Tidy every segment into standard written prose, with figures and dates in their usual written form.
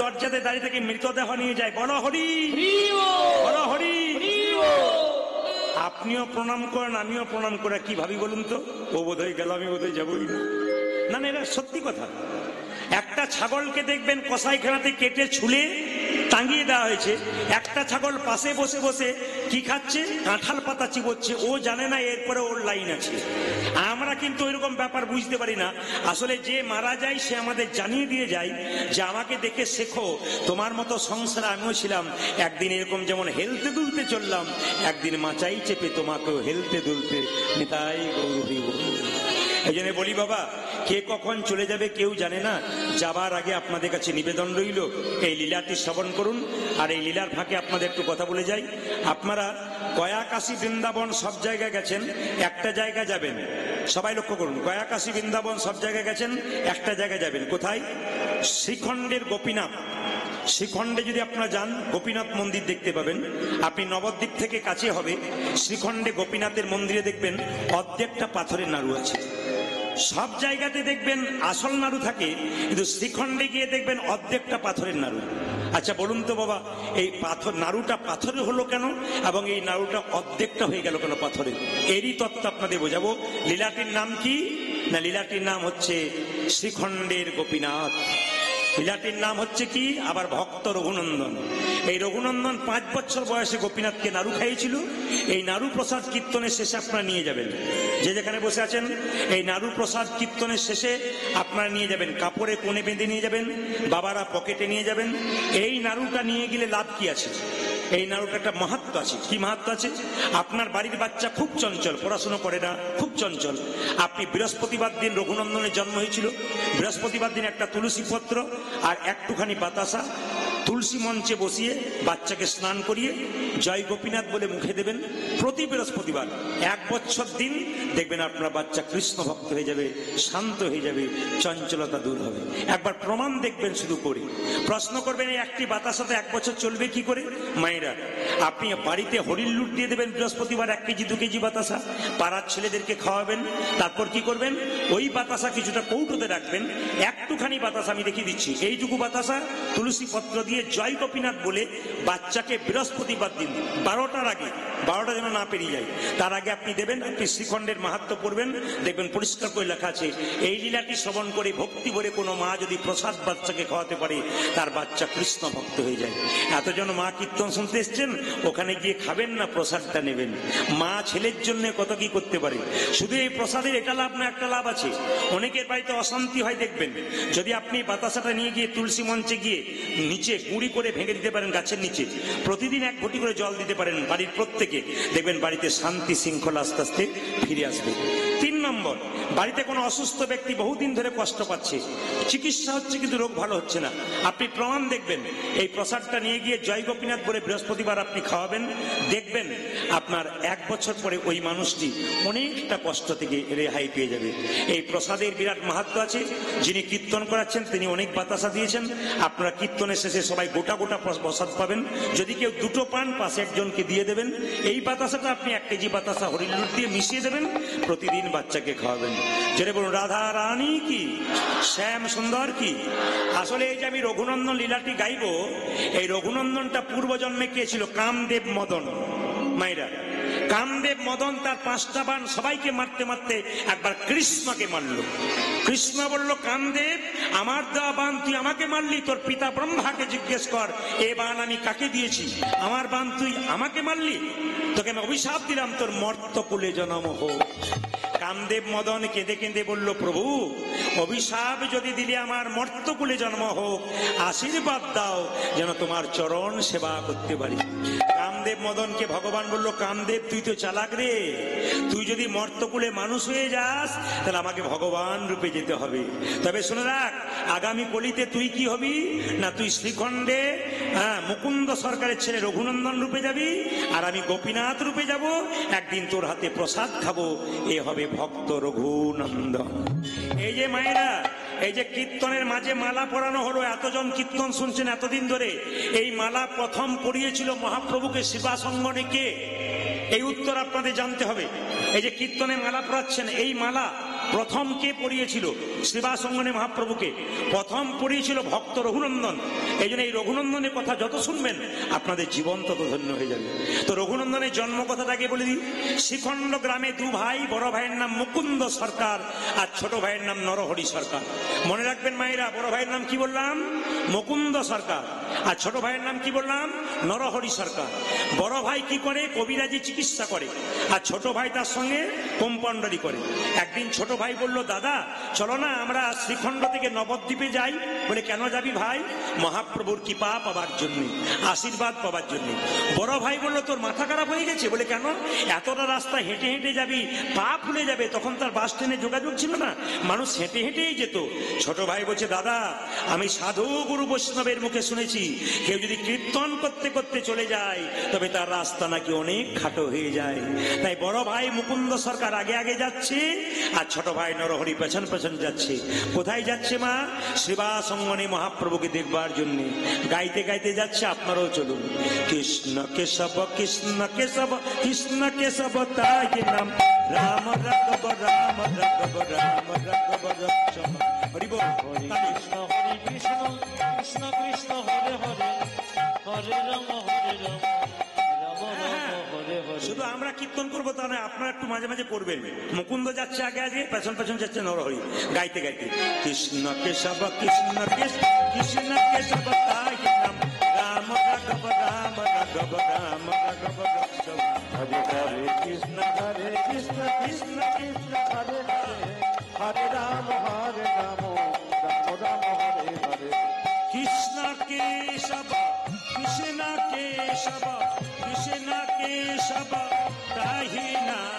দরজাতে দাঁড়িয়ে থেকে মৃতদেহ নিয়ে যায়। বলো হরি, বলো হরি। আপনিও প্রণাম করেন, আমিও প্রণাম করে কি ভাবি বলুন তো? ও বোধহয় গেল, আমি বোধহয় যাবই না। না না, এটা সত্যি কথা। একটা ছাগলকে দেখবেন কসাইখানাতে কেটে ছুলে টাঙিয়ে দেওয়া হয়েছে, একটা ছাগল পাশে বসে বসে কি খাচ্ছে? কাঁঠাল পাতা চিবোচ্ছে। ও জানে না এরপরে ওর লাইন আছে। আমরা কিন্তু ওইরকম ব্যাপার বুঝতে পারি না। আসলে যে মারা যায় সে আমাদের জানিয়ে দিয়ে যায় যে আমাকে দেখে শেখো, তোমার মতো সংসারে আমিও ছিলাম, একদিন এরকম যেমন হেলতে দুলতে চললাম, একদিন মাচাই চেপে তোমাকেও হেলতে দুলতে নিতাই গৌরী। এই জন্য বলি বাবা, কে কখন চলে যাবে কেউ জানে না। যাবার আগে আপনাদের কাছে নিবেদন রইল, এই লীলাটি শ্রবণ করুন। আর এই লীলার ফাঁকে আপনাদের একটু কথা বলে যাই। আপনারা গয়া, কাশী, বৃন্দাবন সব জায়গায় গেছেন, একটা জায়গায় যাবেন। সবাই লক্ষ্য করুন, গয়া, কাশী, বৃন্দাবন সব জায়গায় গেছেন, একটা জায়গায় যাবেন। কোথায়? শ্রীখণ্ডের গোপীনাথ। শ্রীখণ্ডে যদি আপনারা যান, গোপীনাথ মন্দির দেখতে পাবেন। আপনি নবদ্বীপ থেকে কাছে হবে, শ্রীখণ্ডে গোপীনাথের মন্দিরে দেখবেন অর্ধেকটা পাথরের নাড়ু আছে। সব জায়গাতে দেখবেন আসল নাড়ু থাকে, কিন্তু শ্রীখণ্ডে গিয়ে দেখবেন অর্ধেকটা পাথরের নাড়ু। আচ্ছা বলুন তো বাবা, এই পাথর নাড়ুটা পাথরের হলো কেন, এবং এই নাড়ুটা অর্ধেকটা হয়ে গেল কেন পাথরের? এরই তত্ত্ব আপনাদের বোঝাবো। লীলাটির নাম কি? না, লীলাটির নাম হচ্ছে শ্রীখণ্ডের গোপীনাথ। লীলাটির নাম হচ্ছে কি? আবার ভক্ত রঘুনন্দন। এই রঘুনন্দন 5 বছর বয়সে গোপীনাথকে নাড়ু খাইয়েছিল। এই নাড়ু প্রসাদ কীর্তনের শেষে আপনারা নিয়ে যাবেন, যে যেখানে বসে আছেন, এই নাড়ু প্রসাদ কীর্তনের শেষে আপনারা নিয়ে যাবেন, কাপড়ে কোণে বেঁধে নিয়ে যাবেন, বাবারা পকেটে নিয়ে যাবেন। এই নাড়ুটা নিয়ে গেলে লাভ কি আছে? এই নাড়ুটা একটা মাহাত্ম্য আছে। কি মাহাত্ম্য আছে? আপনার বাড়ির বাচ্চা খুব চঞ্চল, পড়াশোনা করে না, খুব চঞ্চল। আপনি বৃহস্পতিবার দিন, রঘুনন্দনের জন্ম হয়েছিল, বৃহস্পতিবার দিন একটা তুলসী পত্র আর একটুখানি বাতাসা তুলসী মঞ্চে বসিয়ে বাচ্চাকে স্নান করিয়ে জয় গোপীনাথ বলে মুখে দেবেন প্রতি বৃহস্পতিবার। 1 বছর দিন দেখবেন আপনার বাচ্চা কৃষ্ণ ভক্ত হয়ে যাবে, শান্ত হয়ে যাবে, চঞ্চলতা দূর হবে। একবার প্রমাণ দেখবেন শুধু করে। প্রশ্ন করবেন, এই একটি বাতাসাতে 1 বছর চলবে কি করে? মায়েরা, আপনি বাড়িতে হরির লুট দিয়ে দেবেন বৃহস্পতিবার 1 কেজি 2 কেজি বাতাসা, পাড়ার ছেলেদেরকে খাওয়াবেন। তারপর কি করবেন? ওই বাতাসা কিছুটা কৌটোতে রাখবেন, একটুখানি বাতাসা আমি দেখিয়ে দিচ্ছি, এইটুকু বাতাসা তুলসী পত্র দিয়ে জয় গোপীনাথ বলে বাচ্চাকে বৃহস্পতিবার দিন 12টার আগে, 12টা যেন না পেরিয়ে যায়, তার আগে আপনি দেবেন। আপনি শ্রীখণ্ডের মাহাত্ম্য পড়বেন, দেখবেন পরিষ্কার করে লেখা আছে, এই লীলাটি শ্রবণ করে ভক্তি ভরে কোনো মা যদি প্রসাদ বাচ্চাকে খাওয়াতে পারে, তার বাচ্চা কৃষ্ণ ভক্ত হয়ে যায়। এতজন মা কীর্তন শুনতে এসছেন, ওখানে গিয়ে খাবেন না, প্রসাদটা নেবেন। মা ছেলের জন্য কত কি করতে পারে। শুধু এই প্রসাদের এটা লাভ না, একটা লাভ আছে। অনেকের বাড়িতে অশান্তি হয় দেখবেন, যদি আপনি বাতাসাটা নিয়ে গিয়ে তুলসী মঞ্চে গিয়ে নিচে গুঁড়ি করে ভেঙে দিতে পারেন গাছের নিচে, প্রতিদিন 1 ঘটি করে জল দিতে পারেন বাড়ির প্রত্যেকে, দেখবেন বাড়িতে শান্তি শৃঙ্খলা আস্তে আস্তে ফিরে আসবে। 3 নম্বর, বাড়িতে কোনো অসুস্থ ব্যক্তি বহুদিন ধরে কষ্ট পাচ্ছে, চিকিৎসা হচ্ছে কিন্তু রোগ ভালো হচ্ছে না, আপনি প্রমাণ দেখবেন, এই প্রসাদটা নিয়ে গিয়ে জয় গোপীনাথ বলে বৃহস্পতিবার আপনি খাওয়াবেন, দেখবেন আপনার 1 বছর পরে ওই মানুষটি অনেকটা কষ্ট থেকে রেহাই পেয়ে যাবে। এই প্রসাদের বিরাট মাহাত্ম্য আছে। যিনি কীর্তন করাচ্ছেন তিনি অনেক বাতাসা দিয়েছেন। আপনারা কীর্তনের শেষে সবাই গোটা গোটা প্রসাদ পাবেন। যদি কেউ 2টো পান, পাশে একজনকে দিয়ে দেবেন। এই বাতাসাটা আপনি 1 কেজি বাতাসা হরির লুট দিয়ে মিশিয়ে দেবেন, প্রতিদিন বাচ্চাকে খাওয়াবেন। যেটা বলুন, রাধা রানী কি, শ্যাম সুন্দর কি। আসলে এই যে আমি রঘুনন্দন লীলাটি গাইব, এই রঘুনন্দনটা পূর্বজন্মে কে ছিল? কামদেব মদন। মায়েরা, কামদেব মদন তার 5টা বান সবাইকে মারতে মারতে একবার কৃষ্ণকে মারল। কৃষ্ণ বলল, কামদেব, আমার দেওয়া বান তুই আমাকে মারলি, তোর পিতা ব্রহ্মাকে জিজ্ঞেস কর এ বান আমি কাকে দিয়েছি, আমার বান তুই আমাকে মারলি, তোকে আমি অভিশাপ দিলাম তোর মর্তকুলে জন্ম হোক। কামদেব মদন কেঁদে কেঁদে বলল, প্রভু, অভিশাপ যদি দিলে আমার মর্তকুলে জন্ম হোক, আশীর্বাদ দাও যেন তোমার চরণ সেবা করতে পারি। কামদেব মদনকে ভগবান বলল, কামদেব তুই তো চালাক রে, তুই যদি মর্তকুলে মানুষ হয়ে যাস তাহলে আমাকে ভগবান রূপে যেতে হবে। তবে শুনে রাখ, আগামী কলিতে তুই কি হবি না, তুই শ্রীখণ্ডে মুকুন্দ সরকারের ছেলে রঘুনন্দন রূপে যাবি, আর আমি গোপীনাথ রূপে যাব। একদিন তোর হাতে প্রসাদ খাবো, এ হবে ভক্ত রঘুনন্দন। এই যে মায়েরা, এই যে কীর্তনের মাঝে মালা পরানো হলো, এতজন কীর্তন শুনছেন এতদিন ধরে, এই মালা প্রথম পরিয়েছিল মহাপ্রভুকে সেবাসঙ্গনে কে? এই উত্তর আপনাদের জানতে হবে। এই যে কীর্তনে মালা পরাচ্ছেন, এই মালা প্রথম কে পড়িয়েছিল শ্রীবাসঙ্গনে মহাপ্রভুকে? প্রথম পড়িয়েছিল ভক্ত রঘুনন্দন। এই জন্য এই রঘুনন্দনের কথা যত শুনবেন আপনাদের জীবন তত ধন্য হয়ে যাবে। তো রঘুনন্দনের জন্ম কথাটাকে বলে দিই। শ্রীখণ্ড গ্রামে দু ভাই, বড় ভাইয়ের নাম মুকুন্দ সরকার আর ছোট ভাইয়ের নাম নরহরি সরকার। মনে রাখবেন মায়েরা, বড় ভাইয়ের নাম কি বললাম? মুকুন্দ সরকার। আর ছোট ভাইয়ের নাম কি বললাম? নরহরি সরকার। বড় ভাই কি করে? কবিরাজি চিকিৎসা করে। আর ছোট ভাই তার সঙ্গে কম্পাউন্ডারি করে। একদিন ছোট ভাই বলল, দাদা চলো না আমরা শ্রীখণ্ড থেকে নবদ্বীপে যাই। বলে, কেন যাবি ভাই? মহাপ্রভুর কৃপা পাবার জন্য, আশীর্বাদ পাবার জন্য। বড় ভাই বলল, তোর মাথা খারাপ হয়ে গেছে? বলে, কেন? এতটা রাস্তা হেঁটে হেঁটে যাবি, পা ফুলে যাবে। তখন তার বাস ট্রেনে যোগাযোগ ছিল না, মানুষ হেঁটে হেঁটেই যেত। ছোট ভাই বলছে, দাদা আমি সাধু গুরু বৈষ্ণবের মুখে শুনেছি কেউ যদি কীর্তন করতে করতে চলে যায় তবে তার রাস্তা নাকি অনেক খাটো হয়ে যায়। তাই বড় ভাই মুকুন্দ সরকার আগে আগে যাচ্ছে আর ছোট ভাই নরহরি পেছন পেছন যাচ্ছে। কোথায় যাচ্ছে মা? শ্রীবাসঙ্গনে মহাপ্রভুকে দেখবার জন্য। গাইতে গাইতে যাচ্ছে, আপনারাও চলুন। কৃষ্ণ কেশব কৃষ্ণ কেশব কৃষ্ণ কেশব তাই নাম, রাম রাঘব রাম রাঘব রাম রাঘব রক্ষম। হরি বল। কৃষ্ণ হরে কৃষ্ণ কৃষ্ণ কৃষ্ণ হরে হরে, হরে রাম হরে রাম, রাম রাম হরে হরে। শুধু আমরা কীর্তন করবো তা নয়, আপনারা একটু মাঝে মাঝে করবেন। মুকুন্দ যাচ্ছে আগে আগে, পেছন পেছন যাচ্ছে নরহরি, গাইতে গাইতে কৃষ্ণ কেশব কৃষ্ণ কৃষ্ণ কৃষ্ণ কেশব তাই নাম, রাম রাঘব রাম রাঘব রাম রাঘব রক্ষম। হরে হরে কৃষ্ণ হরে কৃষ্ণ কৃষ্ণ কৃষ্ণ হরে হরে, হরে রাম হরে রাম, রাম রাম হরে হরে। কৃষ্ণ কেশব কৃষ্ণ কেশব কৃষ্ণ কেশব তাই নাম,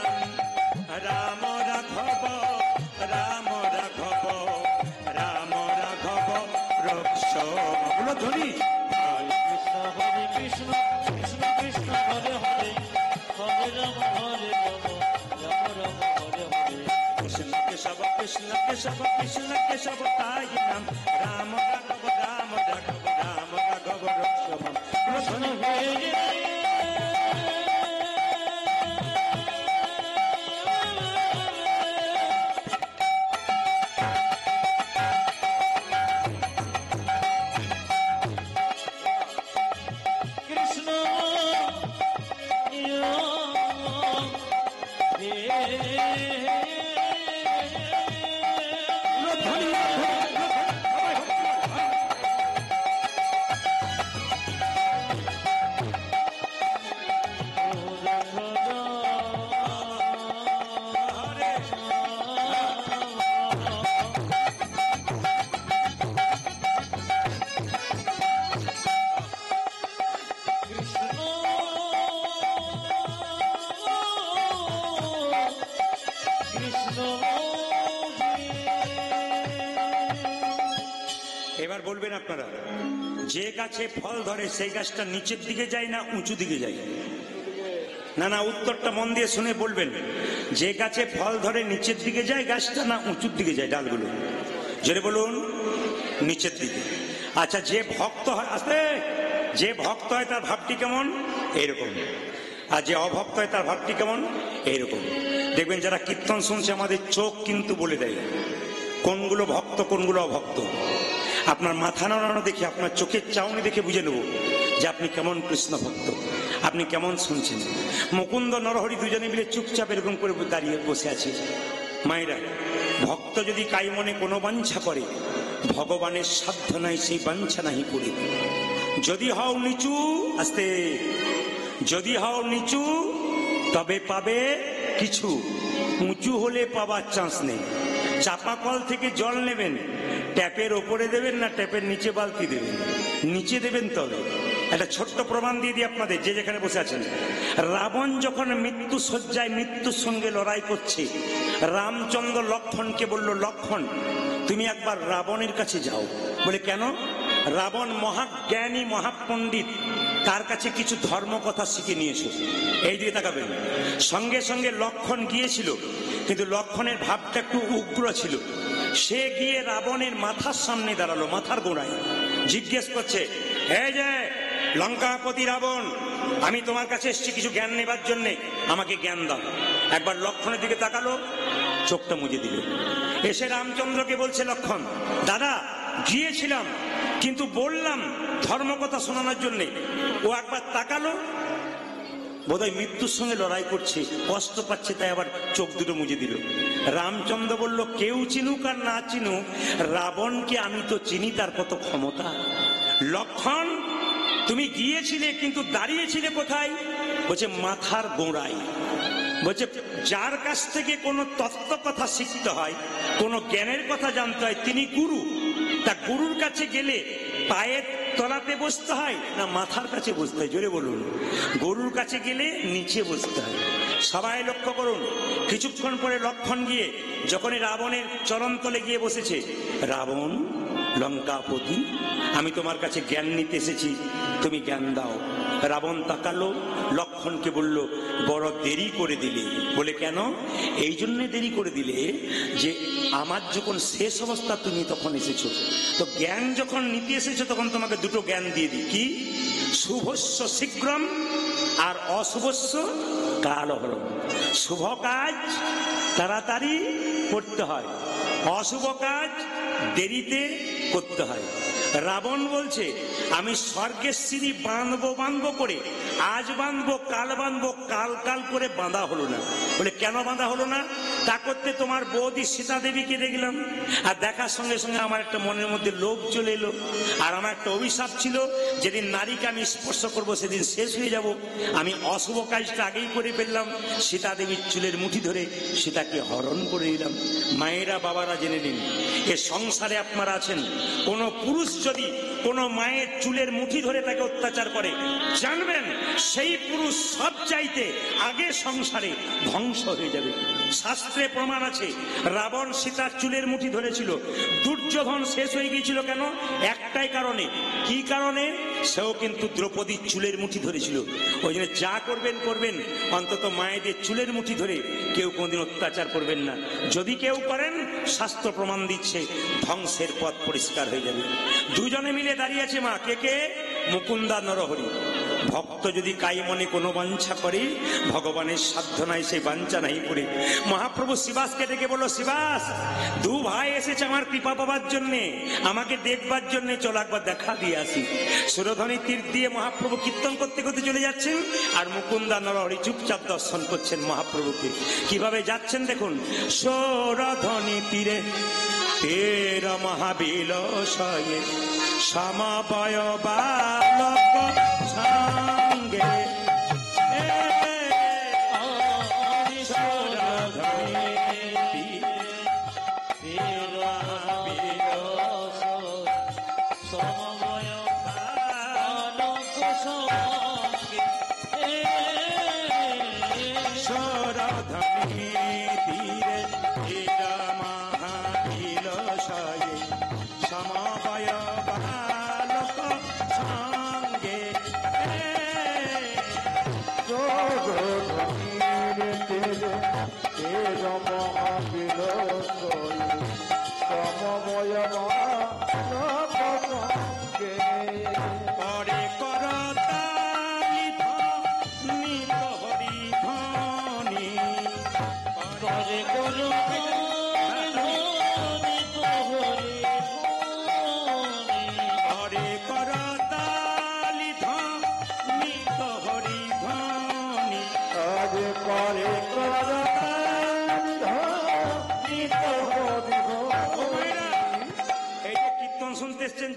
রাম রাঘব রাম রাঘব রাম রাঘব রক্ষম। বলো ধ্বনি। হরে কৃষ্ণ হরে কৃষ্ণ কৃষ্ণ কৃষ্ণ হরে হরে, হরে রাম হরে রাম, রাম রাম হরে হরে। কৃষ্ণ কেশব কৃষ্ণ কেশব কৃষ্ণ কেশব তাই নাম, রাম রাঘব রাম রাঘব রাম রাঘব রক্ষম। বলো ধ্বনি। কৃষ্ণ এবার বলবেন আপনারা, যে গাছে ফল ধরে সেই গাছটা নিচের দিকে যায় না উঁচু দিকে যায়? না না, উত্তরটা মন দিয়ে শুনে বলবেন। যে গাছে ফল ধরে নিচের দিকে যায় গাছটা, না উঁচুর দিকে যায় ডালগুলো? জোরে বলুন। নিচের দিকে। আচ্ছা, যে ভক্ত হয়, আসতে, যে ভক্ত হয় তার ভাবটি কেমন? এইরকম। আর যে অভক্ত হয় তার ভাবটি কেমন? এইরকম। দেখবেন যারা কীর্তন শুনছে আমাদের চোখ কিন্তু বলে দেয় কোনগুলো ভক্ত কোনগুলো অভক্ত। আপনার মাথা নাড়ানো দেখে, আপনার চোখের চাউনি দেখে বুঝে নেব যে আপনি কেমন কৃষ্ণ ভক্ত, আপনি কেমন শুনছেন। মুকুন্দ নরহরি দুজনে মিলে চুপচাপ এরকম করে দাঁড়িয়ে বসে আছে। মায়েরা, ভক্ত যদি কাই মনে কোনো বাঞ্ছা করে, ভগবানের সাধ্য নাই সেই বাঞ্ছা নাহি করে। যদি হও নিচু, আস্তে, যদি হও নিচু তবে পাবে কিছু, উঁচু হলে পাবার চান্স নেই। চাপা কল থেকে জল নেবেন, ট্যাপের ওপরে দেবেন না ট্যাপের নিচে বালতি দেবেন? নিচে দেবেন। তবে একটা ছোট্ট প্রমাণ দিয়ে দিই আপনাদের, যে যেখানে বসে আছেন। রাবণ যখন মৃত্যু শয্যায় মৃত্যুর সঙ্গে লড়াই করছে, রামচন্দ্র লক্ষ্মণকে বলল, লক্ষ্মণ তুমি একবার রাবণের কাছে যাও। বলে, কেন? রাবণ মহাজ্ঞানী মহাপণ্ডিত, তার কাছে কিছু ধর্ম কথা শিখে নিয়েছো। এই দিকে তাকাবেন। সঙ্গে সঙ্গে লক্ষ্মণ গিয়েছিল, কিন্তু লক্ষ্মণের ভাবটা একটু উগ্র ছিল। সে গিয়ে রাবণের মাথার সামনে দাঁড়ালো, মাথার গোড়ায়। জিজ্ঞেস করছে, এই যে লঙ্কাপতি রাবণ, আমি তোমার কাছে এসেছি কিছু জ্ঞান নেবার জন্যে, আমাকে জ্ঞান দাও। একবার লক্ষ্মণের দিকে তাকালো, চোখটা মুজে দিল। এসে রামচন্দ্রকে বলছে লক্ষণ, দাদা গিয়েছিলাম কিন্তু বললাম ধর্মকথা শোনানোর জন্যে। ও একবার তাকালো, বোধহয় মৃত্যুর সঙ্গে লড়াই করছে, কষ্ট পাচ্ছে, তাই আবার চোখ দুটো মুজে দিল। রামচন্দ্র বলল, কেউ চিনুক আর না চিনুক, রাবণকে আমি তো চিনি, তার কত ক্ষমতা। লক্ষণ, তুমি গিয়েছিলে কিন্তু দাঁড়িয়েছিলে কোথায়? বলছে মাথার গোড়ায়। বলছে যার কাছ থেকে কোনো তত্ত্ব কথা শিখতে হয়, কোনো জ্ঞানের কথা জানতে হয়, তিনি গুরু। তা গুরুর কাছে গেলে পায়ের তলাতে বসতে হয় না মাথার কাছে বসতে হয়? জোরে বলুন। গরুর কাছে গেলে নিচে বসতে হয়। সবাই লক্ষ্য করুন, কিছুক্ষণ পরে লক্ষণ গিয়ে যখনই রাবণের চরণতলে গিয়ে বসেছে, রাবণ লঙ্কাপতি, আমি তোমার কাছে জ্ঞান নিতে এসেছি, তুমি জ্ঞান দাও। রাবণ তাকালো, লক্ষণকে বলল, বড় দেরি করে দিলে। বলে কেন? এই জন্য দেরি করে দিলে যে আমার যখন শেষ অবস্থা তুমি তখন এসেছো, তো জ্ঞান যখন নিতে এসেছো তখন তোমাকে দুটো জ্ঞান দিয়ে দিই। কি? শুভস্য শীঘ্রম আর অশুভস্য কালহরম। শুভ কাজ তাড়াতাড়ি করতে হয়, অশুভ কাজ দেরিতে করতে হয়। রাবণ বলছে, আমি স্বর্গের সিঁড়ি বাঁধবো করে, আজ বাঁধবো কাল বাঁধবো, কাল কাল করে বাঁধা হলো না। বলে কেন বাঁধা হলো না? তা করতে তোমার বৌদি সীতা দেবীকে দেখলাম, আর দেখার সঙ্গে সঙ্গে আমার একটা মনের মধ্যে লোভ চলে এলো। আর আমার একটা অভিশাপ ছিল, যেদিন নারীকে আমি স্পর্শ করবো সেদিন শেষ হয়ে যাব। আমি অশুভ কাজটা আগেই করে ফেললাম, সীতা দেবীর চুলের মুঠি ধরে সীতাকে হরণ করে দিলাম। মায়েরা বাবারা জেনে নিন, এ সংসারে আপনারা আছেন, কোন পুরুষ যদি কোন মায়ের চুলের মুঠি ধরে তাকে অত্যাচার করে, জানবেন সেই পুরুষ সব চাইতে আগে সংসারে ধ্বংস হয়ে যাবে। শাস্ত্রে প্রমাণ আছে, রাবণ সীতার চুলের মুঠি ধরেছিল, দুর্যোধন শেষ হয়ে গিয়েছিল কেন? একটাই কারণে। কি কারণে? সেও কিন্তু দ্রৌপদীর চুলের মুঠি ধরেছিল। ওই জন্য যা করবেন করবেন, অন্তত মায়েদের চুলের মুঠি ধরে কেউ কোনোদিন অত্যাচার করবেন না। যদি কেউ করেন, শাস্ত্র প্রমাণ দিচ্ছে ধ্বংসের পথ পরিষ্কার হয়ে যাবে। দুজনে মিলে দাঁড়িয়ে আছে মা, কে কে? মুকুন্দা নরহরি। ভক্ত যদি কাই মনে কোনো বাঞ্ছা করে, ভগবানের সাধ্য নাই সেই বাঞ্ছা নাই করে। মহাপ্রভু শিবাসকে ডেকে বলল, শিবাস, দু ভাই এসেছে আমার কৃপা পাবার জন্যে, আমাকে দেখবার জন্যে, চল একবার দেখা দিয়ে আসি। সুরধ্বনি তীর দিয়ে মহাপ্রভু কীর্তন করতে করতে চলে যাচ্ছেন, আর মুকুন্দা নরহরি চুপচাপ দর্শন করছেন মহাপ্রভুকে। কিভাবে যাচ্ছেন দেখুন। সুরধ্বনি তীরে তের মহাবিলসয়ে সমবয় বালক সঙ্গে,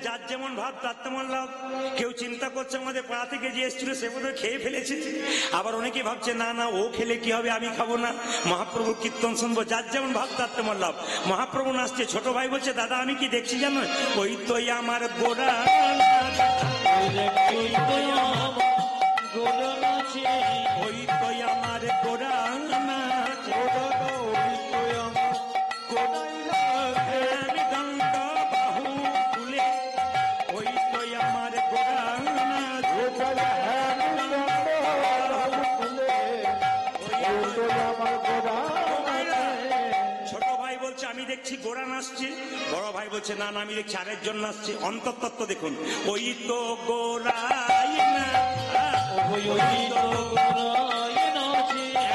যার যেমন ভাব তার তেমন লাভ। কেউ চিন্তা করছে আমাদের পাড়া থেকে যে এসেছিল সে বোধহয় খেয়ে ফেলেছে, আবার অনেকে ভাবছে না না ও খেলে কি হবে, আমি খাবো না, মহাপ্রভুর কীর্তন শুনবো। যার যেমন ভাব তার তেমন লাভ। মহাপ্রভু নাচছে, ছোট ভাই বলছে, দাদা আমি কি দেখছি জানো, ওই তো আমার গোড়া, ওই তো আমার গোড়া আমি দেখছি গোড়া নাচছে। বড় ভাই বলছে না না আমি দেখছি আরেকজন নাচছে। অন্তর্তত্ত্ব দেখুন, ওই তো গোড়াই না,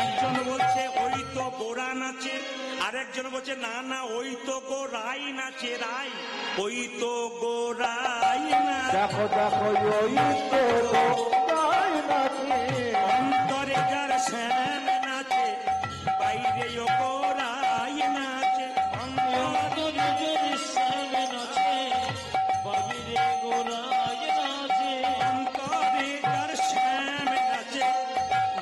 একজন বলছে ওই তো গোরা নাচে, আরেকজন বলছে না না ওই তো গোরাই নাচে, রাই ওই তো গোরাই নাচে। দেখো দেখো ওই তো গোরাই নাচে, অন্তরে যার শ্যাম নাচে, বাইরে ও গোরাই নাচে। অন্তরে যদি শ্যাম নাচে, বাইরে গোরাই নাচে। অন্তরে যার শ্যাম নাচে,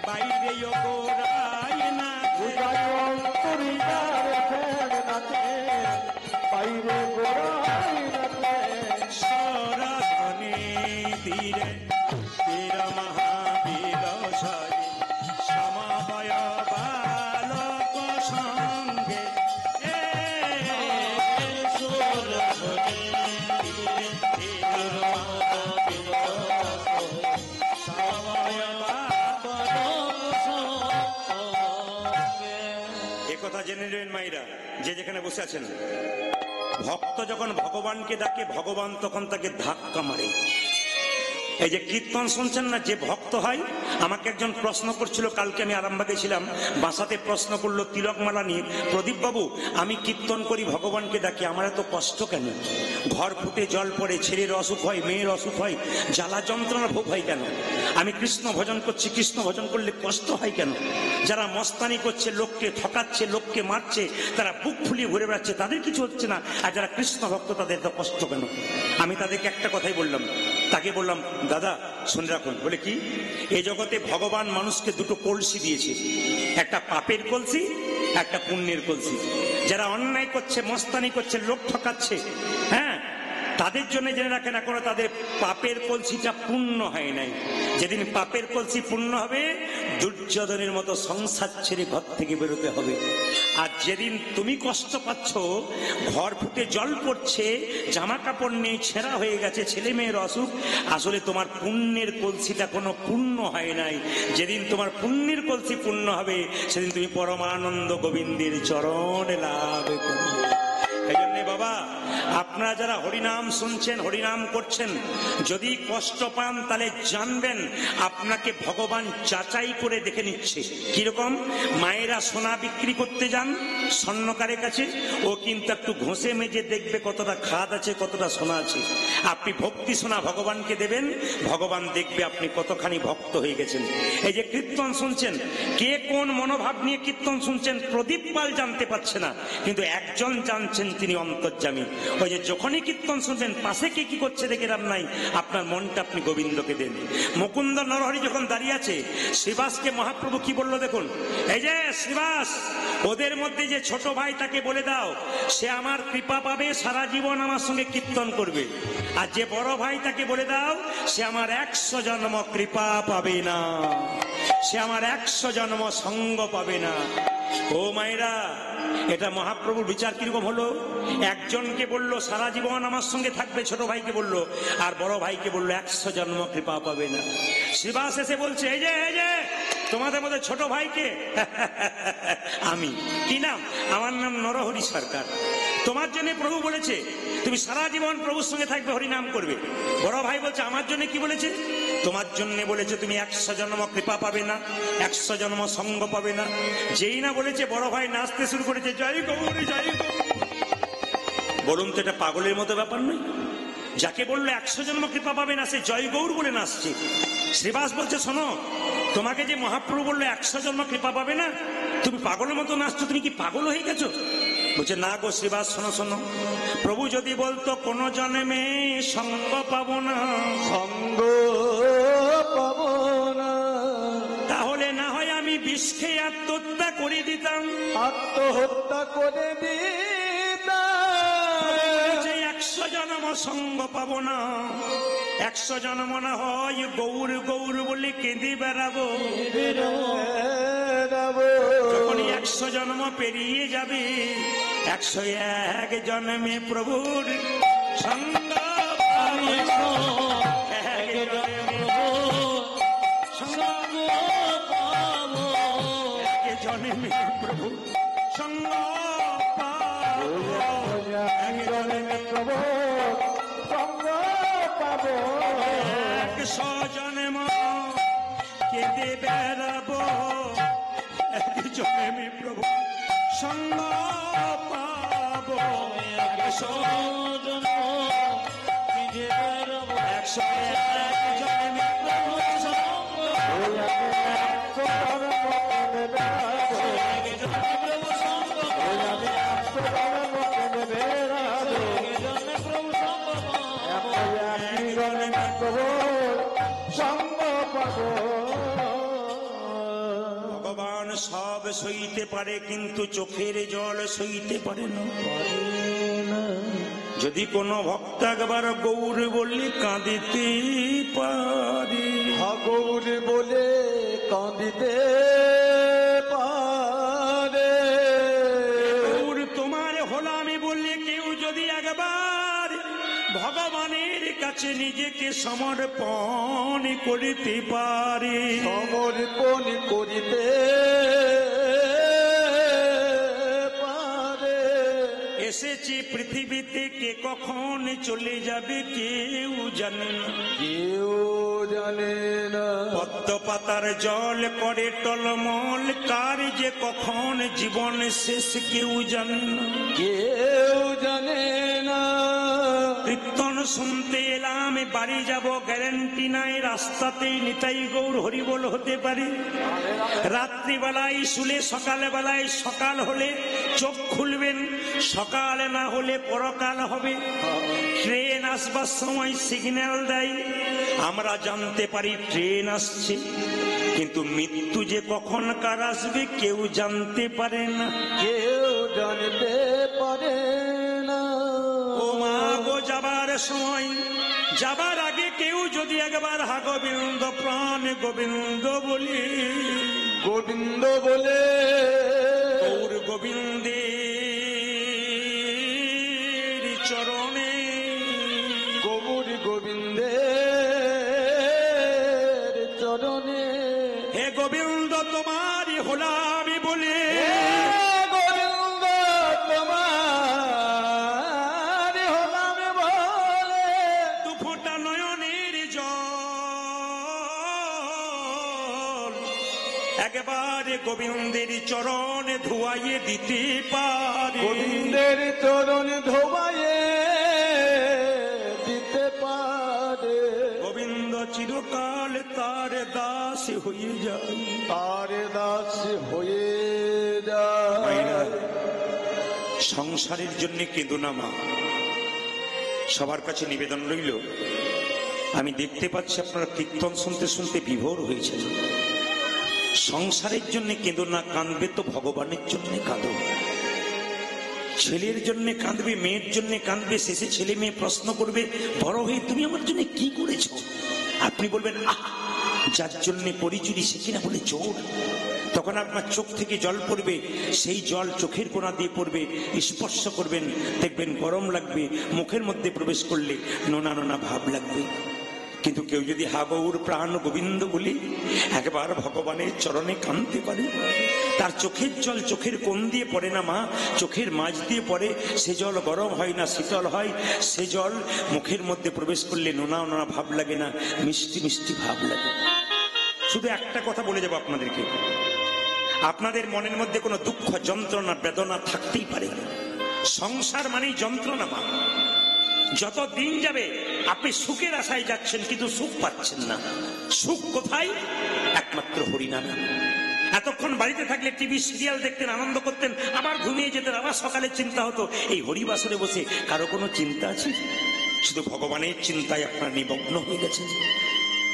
বাইরে ও গোরাই নাচে। বুঝাই অন্তরি যার শ্যাম নাচে, বাইরে গোরাই নাচে। সরাধনে ধীরে ধীর মহাবীর সারে, সমবয় বালক সঙ্গে এ সুরধনে ধীরে ধীর মহাবীর সমবয় একথা জেনে নেবেন মাইরা, যে যেখানে বসে আছেন। ভক্ত যখন ভগবানকে ডাকে, ভগবান তখন তাকে ধাক্কা মারে। এই যে কীর্তন শুনছেন না, যে ভক্ত হয়, আমাকে একজন প্রশ্ন করছিল কালকে, আমি আরামবাগে ছিলাম, বাসাতে প্রশ্ন করলো তিলকমালা নিয়ে, প্রদীপ বাবু আমি কীর্তন করি, ভগবানকে ডাকি, আমার এত কষ্ট কেন? ঘর ফুটে জল পড়ে, ছেলের অসুখ হয়, মেয়ের অসুখ হয়, জ্বালা যন্ত্রণা ভোগ হয় কেন? আমি কৃষ্ণ ভজন করছি, কৃষ্ণ ভজন করলে কষ্ট হয় কেন? যারা মস্তানি করছে, লোককে ঠকাচ্ছে, লোককে মারছে, তারা বুক ফুলিয়ে ঘুরে বেড়াচ্ছে, তাদের কিছু হচ্ছে না, আর যারা কৃষ্ণ ভক্ত তাদের তো কষ্ট কেন? আমি তাদেরকে একটা কথাই বললাম, তাকে বললাম দাদা শুনে রাখুন, বলে কি, এই জগতে ভগবান মানুষকে দুটো কলসি দিয়েছে, একটা পাপের কলসি, একটা পুণ্যের কলসি। যারা অন্যায় করছে, মস্তানি করছে, লোক ঠকাচ্ছে, হ্যাঁ, তাদের জন্য জেনে রাখেন এখনো তাদের পাপের কলসিটা পূর্ণ হয় নাই। যেদিন পাপের কলসি পূর্ণ হবে, দুর্যোধনের মতো সংসার ছেড়ে ঘর থেকে বেরোতে হবে। আর যেদিন তুমি কষ্ট পাচ্ছ, ঘর ফুটে জল পড়ছে, জামা কাপড় নেই, ছেঁড়া হয়ে গেছে, ছেলে মেয়ের অসুখ, আসলে তোমার পুণ্যের কলসিটা কোনো পূর্ণ হয় নাই। যেদিন তোমার পুণ্যের কলসি পূর্ণ হবে, সেদিন তুমি পরমানন্দ গোবিন্দের চরণে লাভ করবে। এই জন্যে বাবা, আপনারা যারা হরিনাম শুনছেন, হরিনাম করছেন, যদি কষ্ট পান তাহলে জানবেন আপনাকে ভগবান যাচাই করে দেখে নিচ্ছে। কিরকম? মায়েরা সোনা বিক্রি করতে যান স্বর্ণকারের কাছে, ও কিন্তু একটু ঘষে মেজে দেখবে কতটা খাদ আছে, কতটা সোনা আছে। আপনি ভক্তি সোনা ভগবানকে দেবেন, ভগবান দেখবে আপনি কতখানি ভক্ত হয়ে গেছেন। এই যে কীর্তন শুনছেন, কে কোন মনোভাব নিয়ে কীর্তন শুনছেন প্রদীপ পাল জানতে পারছে না, কিন্তু একজন জানছেন, তিনি অন্তর্যামী। ওই যে যখনই কীর্তন শুনবেন, পাশে কে কি করছে দেখে লাভ নাই, আপনার মনটা আপনি গোবিন্দকে দেন। মুকুন্দ নরহরি যখন দাঁড়িয়ে আছে, শ্রীবাসকে মহাপ্রভু কি বললো দেখুন, এই যে শ্রীবাস, ওদের মধ্যে যে ছোট ভাই তাকে বলে দাও, সে আমার কৃপা পাবে, সারা জীবন আমার সঙ্গে কীর্তন করবে। আর যে বড় ভাই তাকে বলে দাও, সে আমার 100 জন্ম কৃপা পাবে না, সে আমার 100 জন্ম সঙ্গ পাবে না। ও মায়েরা, এটা মহাপ্রভুর বিচার কিরকম হলো? একজনকে বললো সারা জীবন আমার সঙ্গে থাকবে, ছোট ভাইকে বললো, আর বড় ভাইকে বললো 100 জন্ম কৃপা পাবে না। শ্রীবাস এসে বলছে, এই যে তোমাদের মধ্যে ছোট ভাইকে আমি, কি নাম? আমার নাম নরহরি সরকার। তোমার জন্য প্রভু বলেছে তুমি সারা জীবন প্রভুর সঙ্গে থাকবে, হরিনাম করবে। বড় ভাই বলছে আমার জন্য কি বলেছে? তোমার জন্য বলেছে তুমি 100 জন্ম কৃপা পাবে না, 100 জন্ম সঙ্গ পাবে না। যেই না বলেছে, বড় ভাই নাচতে শুরু করেছে, জয় গৌর জয় গৌর। বলুন তো এটা পাগলের মতো ব্যাপার নয়? যাকে বললো 100 জন্ম কৃপা পাবে না, সে জয় গৌর বলে নাচছে। শ্রীবাস বলছে, শোনো, তোমাকে যে মহাপ্রভু বললো 100 জন্ম কৃপা পাবে না, তুমি পাগলের মতো নাচছো, তুমি কি পাগল হয়ে গেছো? বলছে না গো শ্রীবাস, শোনো শোনো, প্রভু যদি বলতো কোন জন্মে সঙ্গ পাবো না, সঙ্গ পাবো না, তাহলে না হয় আমি বিষ খেয়ে আত্মহত্যা করে দিতাম। আত্মহত্যা করে দিতাম। 100 জন্ম সঙ্গ পাবো না, 100 জন্ম না হয় গৌর গৌর বলে কেঁদে বেড়াবো। যখনই 100 জন্ম পেরিয়ে যাবে, 101 জন্মে প্রভুর সঙ্গ পাবো। 1 জন্মে সঙ্গ পাবো, 1 জন্মে প্রভু সঙ্গ পাবো, 1 জন্মে প্রভু সঙ্গ পাবো। 100 জন্ম কেঁদে বেড়াবো, 1 জন্মে প্রভু সঙ্গ পাবো, একশো জন্ম নিজে বেরোবো, 101 জন্মে প্রভু সঙ্গ, ওই আমি একশো জন্ম কেনে বেড়াবো, এক জন্মে প্রভু সঙ্গ, ওই আমি একশো জন্ম কেনে বেড়াবো, এক জন্মে প্রভু সঙ্গ, একই জন্মে প্রভু সঙ্গ পাবো। ভগবান সব সইতে পারে কিন্তু চোখের জল সইতে পারে না। যদি কোনো ভক্ত একবার গৌর বললে কাঁদিতে পারে, গৌর বলে কাঁদিতে পারে, গৌর তোমার হলামি বললে কেউ যদি একবার ভগবানের কাছে নিজেকে সমর্পণ করিতে পারে, সমর্পণ করিতে পারে। এসেছি পৃথিবীতে কে কখন চলে যাবে কেউ জানে না। কেউ জানে না, পদ্ম পাতার জল করে টলমল, কার যে কখন জীবন শেষ কেউ জানে না। কেউ জানে না। কীর্তন শুনতে এলাম, বাড়ি যাব গ্যারেন্টি নাই, রাস্তাতেই নিতাই গৌর হরিবোল হতে পারে। রাত্রিবেলায় শুলে সকালবেলায় সকাল হলে চোখ খুলবেন, সকাল না হলে পরকাল হবে। ট্রেন আসবার সময় সিগন্যাল দেয়, আমরা জানতে পারি ট্রেন আসছে, কিন্তু মৃত্যু যে কখন কার আসবে কেউ জানতে পারে না। কেউ জানতে পারে না। ও মা গো, যাবার সময় যাবার আগে কেউ যদি একবার হা গোবিন্দ প্রাণ গোবিন্দ বলি, গোবিন্দ বলে গৌর গোবিন্দের চরণে, গৌর গোবিন্দের চরণে, হে গোবিন্দ তোমারই হলামি বলে, গোবিন্দ তোমার হলাম বলে, দু ফোঁটা নয়নের জল একেবারে গোবিন্দের চরণে ধুয়াইয়ে দিতে পারে। গোবিন্দের চরণ ধোবায়ে দিতে পারে। গোবিন্দ চিরকাল তার দাস হয়ে যায়। তার দাস হয়ে যায়। মায়েরা, সংসারের জন্য কেঁদো না মা। সবার কাছে নিবেদন রইল, আমি দেখতে পাচ্ছি আপনারা কীর্তন শুনতে শুনতে বিভোর হয়েছেন। সংসারের জন্য কেঁদো না, কাঁদবে তো ভগবানের জন্য কাঁদো। ছেলের জন্য কাঁদবে, মেয়ের জন্য কাঁদবে, শেষে ছেলে মেয়ে প্রশ্ন করবে বড় হয়ে তুমি আমার জন্য কি করেছো। আপনি বলবেন আহ, যার জন্য পরিচুরি সে কিনা বলে চোর। তখন আপনার চোখ থেকে জল পড়বে, সেই জল চোখের কোণা দিয়ে পড়বে, স্পর্শ করবেন, দেখবেন গরম লাগবে, মুখের মধ্যে প্রবেশ করলে নোনা নোনা ভাব লাগবে। কিন্তু কেউ যদি হা গৌর প্রাণ গোবিন্দ বলে একবার ভগবানের চরণে কাঁদতে পারে, তার চোখের জল চোখের কোণ দিয়ে পড়ে না মা, চোখের মাঝ দিয়ে পড়ে। সে জল গরম হয় না, শীতল হয়। সে জল মুখের মধ্যে প্রবেশ করলে নোনা নোনা ভাব লাগে না, মিষ্টি মিষ্টি ভাব লাগে। শুধু একটা কথা বলে যাবো আপনাদেরকে, আপনাদের মনের মধ্যে কোনো দুঃখ যন্ত্রণা বেদনা থাকতেই পারে। সংসার মানেই যন্ত্রণা মা। যত দিন যাবে আপনি সুখের আশায় যাচ্ছেন কিন্তু সুখ পাচ্ছেন না। সুখ কোথায়? একমাত্র হরিনাম। এতক্ষণ বাড়িতে থাকলে টিভি সিরিয়াল দেখতেন, আনন্দ করতেন, আবার ঘুমিয়ে যেতেন, আবার সকালে চিন্তা হতো। এই হরিবাসরে বসে কারো কোনো চিন্তা আছে? শুধু ভগবানের চিন্তায় আপনারা নিমগ্ন হয়ে গেছেন।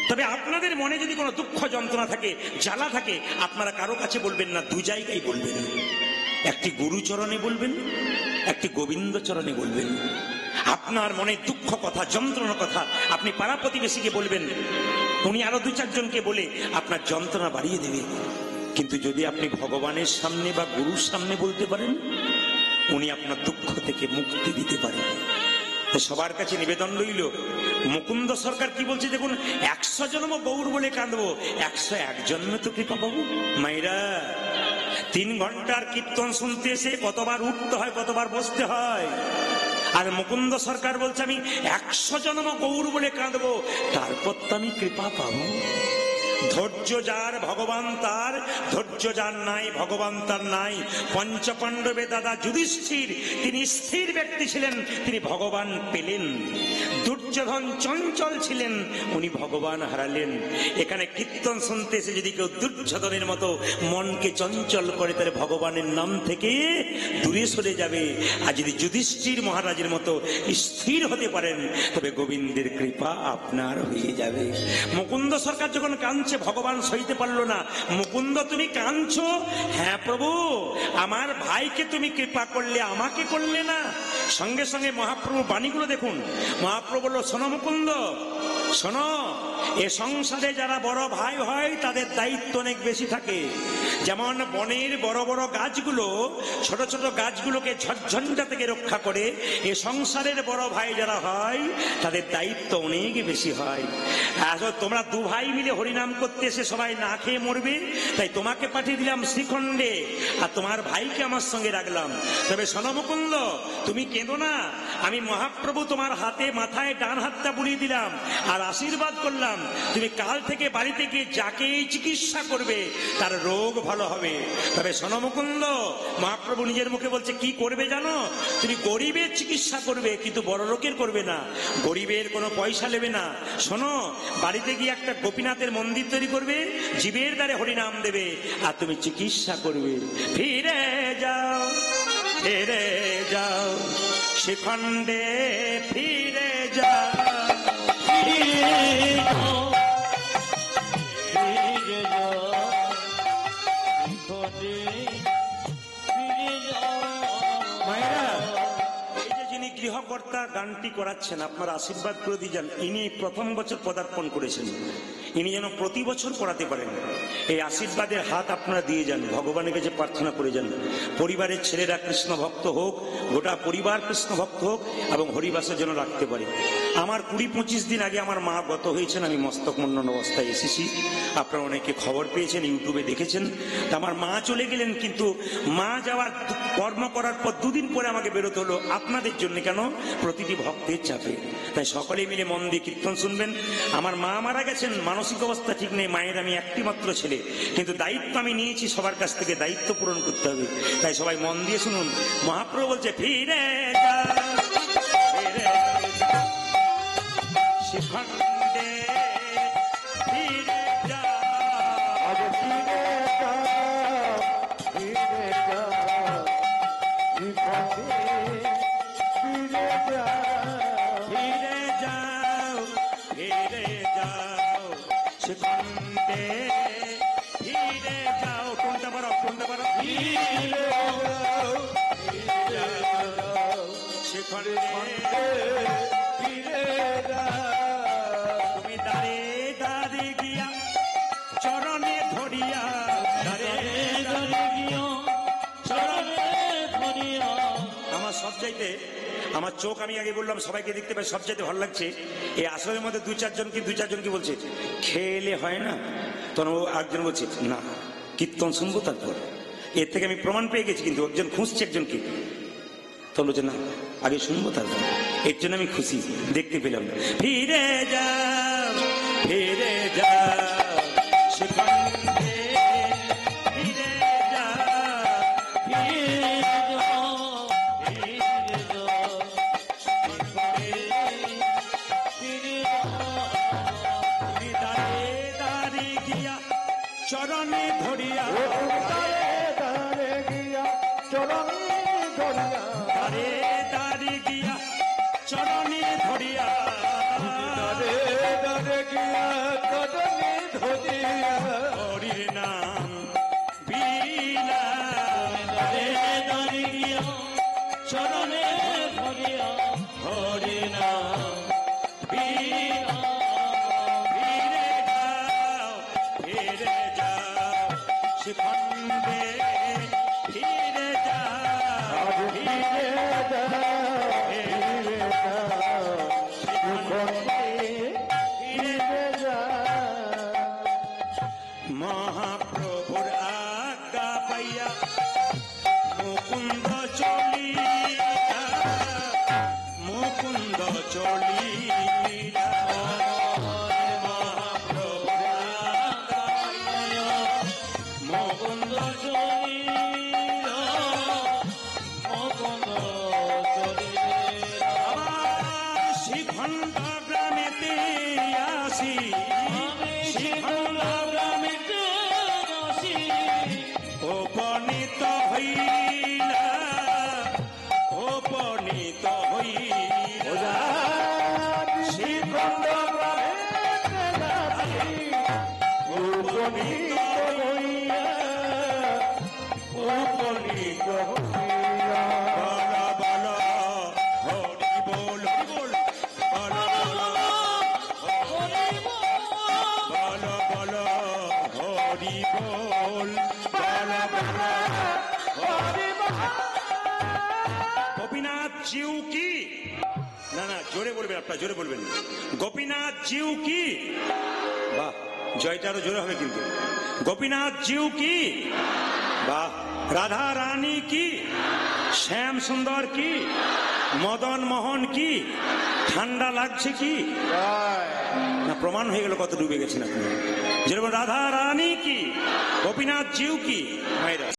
তবে আপনাদের মনে যদি কোনো দুঃখ যন্ত্রণা থাকে, জ্বালা থাকে, আপনারা কারো কাছে বলবেন না, দু জায়গায় বলবেন। একটি গুরুচরণে বলবেন, একটি গোবিন্দ চরণে বলবেন। আপনার মনে দুঃখ কথা, যন্ত্রণা কথা আপনি পাড়া প্রতিবেশীকে বলবেন, উনি আরো দু চারজনকে বলে আপনার যন্ত্রণা বাড়িয়ে দেবে। কিন্তু যদি আপনি ভগবানের সামনে বা গুরুর সামনে বলতে পারেন, উনি আপনার দুঃখ থেকে মুক্তি দিতে পারেন। তো সবার কাছে নিবেদন রইল, মুকুন্দ সরকার কি বলছে দেখুন, 100 জন্ম গৌর বলে কাঁদবো, 101 জন্মে তো কৃপা পাবো। মাইরা, 3 ঘন্টার কীর্তন শুনতে এসে কতবার উঠতে হয়, কতবার বসতে হয়। আর মুকুন্দ সরকার বলছে, আমি 100 জন্ম গৌর বলে কাঁদবো, তারপর তো আমি কৃপা পাবো। ধৈর্য যার ভগবান তার, ধৈর্য যার নাই ভগবান তার নাই। পঞ্চপাণ্ডবে দাদা যুধিষ্ঠির, তিনি স্থির ব্যক্তি ছিলেন, তিনি ভগবান পেলেন। দুর্যোধন চঞ্চল ছিলেন, উনি ভগবান হারালেন। এখানে কীর্তন শুনতে এসে যদি কেউ দুর্যোধনের মতো মনকে চঞ্চল করে, তাহলে ভগবানের নাম থেকে দূরে সরে যাবে। আর যদি যুধিষ্ঠির মহারাজের মতো স্থির হতে পারেন, তবে গোবিন্দের কৃপা আপনার হয়ে যাবে। মুকুন্দ সরকার যখন কাঁদছে, ভগবান সইতে পারলো না। মুকুন্দ তুমি কাঁদছো? হ্যাঁ প্রভু, আমার ভাইকে তুমি কৃপা করলে, আমাকে করলে না। সঙ্গে সঙ্গে মহাপ্রভু বাণীগুলো দেখুন। মহাপ্রভু বলল, শোনো মুকুন্দ, শোনো, এ সংসারে যারা বড় ভাই হয় তাদের দায়িত্ব অনেক বেশি থাকে। যেমন বনের বড় বড় গাছগুলো ছোট ছোট গাছগুলোকে ঝড়ঝঞ্ঝা থেকে রক্ষা করে, এ সংসারের বড় ভাই যারা হয় তাদের দায়িত্ব অনেক বেশি হয়। আসলে তোমরা দু ভাই মিলে হরিনাম করতে এসে সবাই না খেয়ে মরবে, তাই তোমাকে পাঠিয়ে দিলাম শ্রীখণ্ডে, আর তোমার ভাইকে আমার সঙ্গে রাখলাম। তবে শোনো মুকুন্দ, তুমি কেঁদো না। আমি মহাপ্রভু তোমার হাতে মাথায় ডান হাতটা বুলিয়ে দিলাম আর আশীর্বাদ করলাম, তুমি কাল থেকে বাড়িতে গিয়ে যাকেই চিকিৎসা করবে তার রোগ ভালো হবে। তবে শোনো মুকুন্দ, মহাপ্রভু নিজের মুখে বলছে কি করবে জানো? তুমি গরিবের চিকিৎসা করবে, কিন্তু বড় লোকের করবে না। গরিবের কোনো পয়সা নেবে না। শোনো, বাড়িতে গিয়ে একটা গোপীনাথের মন্দির তৈরি করবে, জীবের দ্বারে হরিনাম দেবে, আর তুমি চিকিৎসা করবে। ফিরে যাও, ফিরে যাও, শিখণ্ডে ফিরে যাও। মায়েরা, এই যে যিনি গৃহকর্তা গানটি করাচ্ছেন, আপনার আশীর্বাদ করে দিয়ে যান। ইনি প্রথম বছর পদার্পণ করেছেন, ইনি যেন প্রতি বছর করাতে পারেন। এই আশীর্বাদের হাত আপনারা দিয়ে যান, ভগবানের কাছে প্রার্থনা করে যান। পরিবারের ছেলেরা কৃষ্ণ ভক্ত হোক, গোটা পরিবার কৃষ্ণ ভক্ত হোক, এবং হরিবাসের জন্য রাখতে পারে। আমার 20-25 দিন আগে আমার মা গত হয়েছেন, আমি মস্তক মুন্ডন অবস্থায় এসেছি। আপনারা অনেকে খবর পেয়েছেন, ইউটিউবে দেখেছেন। তা আমার মা চলে গেলেন, কিন্তু মা যাওয়ার কর্ম করার পর 2 দিন পরে আমাকে বেরোতে হলো আপনাদের জন্য। কেন? প্রতিটি ভক্তের চাপে। তাই সকলে মিলে মন দিয়ে কীর্তন শুনবেন। আমার মা মারা গেছেন, মানসিক অবস্থা ঠিক নেই। মায়ের আমি একটি মাত্র ছেলে, কিন্তু দায়িত্ব আমি নিয়েছি সবার কাছ থেকে, দায়িত্ব পূরণ করতে হবে। তাই সবাই মন দিয়ে শুনুন। মহাপ্রভু বলছে, ফিরে যা, ফিরে যা, শিখণ্ডে ফিরে যা। আজ ফিরে যাও, ফিরে যাও, শিখণ্ডে ফিরে যাও। ফিরে যাও, ফিরে যাও, শিখণ্ডে ফিরে যাও। কোনটা পারো, কোনটা পারো? ফিরে যাও, ফিরে যাও, শিখণ্ডে ফিরে যাও। তুমি দাঁড়ে দাঁড়ে গিয়া চরণে ধরিয়া, দাঁড়ে দাঁড়ে গিয়া চরণে ধরিয়া। আমার সবচাইতে, আমার চোখ, আমি আগে বললাম সবাইকে দেখতে পাই, সবচাইতে ভালো লাগছে এই আসরের মধ্যে দু চারজন কি বলছে, খেলে হয় না? তখন ও একজন বলছে না, কীর্তন শুনবো তারপর। এর থেকে আমি প্রমাণ পেয়ে গেছি, কিন্তু একজন খুঁজছে একজনকে। তখন বলছে না, আগে শুনবো তারপর। এর জন্য আমি খুশি, দেখতে পেলাম। ফিরে যাও, ফিরে যাও, শিখণ্ডে ফিরে যাও, ফিরে যাও, ফিরে যাও, শিখণ্ডে ফিরে যাও। তুমি দাঁড়ে দাঁড়ে গিয়া চরণে ধরিয়া, দাঁড়ে দাঁড়ে গিয়া চরণে ধরিয়া। দাঁড়ে দাঁড়ে গিয়া চরণে ধরিয়া, দাঁড়ে দাঁড়ে গিয়া চরণে ধরিয়া। হরির নাম বিনা। দাঁড়ে দাঁড়ে গিয়া চরণে ধরিয়া, হরির নাম বিনা। ফিরে যাও, ফিরে যাও, শিখণ্ডে ফিরে যাও, ফিরে যাও, ফিরে যাও, শিখণ্ডে ফিরে যাও। মহাপ্রভু আসি আমি শিখল গ্রামেতে আসি উপনীত হইলা উপনীত হইলা শ্রীখণ্ড গ্রামেতে যাচ্ছি, উপনীত হইয়া, উপনীত হইয়া। বল হরি বল হরি বল বল হরি বল গোপীনাথ জিউ কি না না জোরে বলবেন আপনারা জোরে বলবেন গোপীনাথ জিউ কি বাহ জয়টা আরো জোরে হবে কিন্তু গোপীনাথ জিউ কি বাহ রাধা রানী কি শ্যাম সুন্দর কি মদন মোহন কি ঠান্ডা লাগছে কি না প্রমাণ হয়ে গেল কত ডুবে গেছেন আপনি যেরকম রাধা রানী কি গোপীনাথ জিউ কি মায়েরা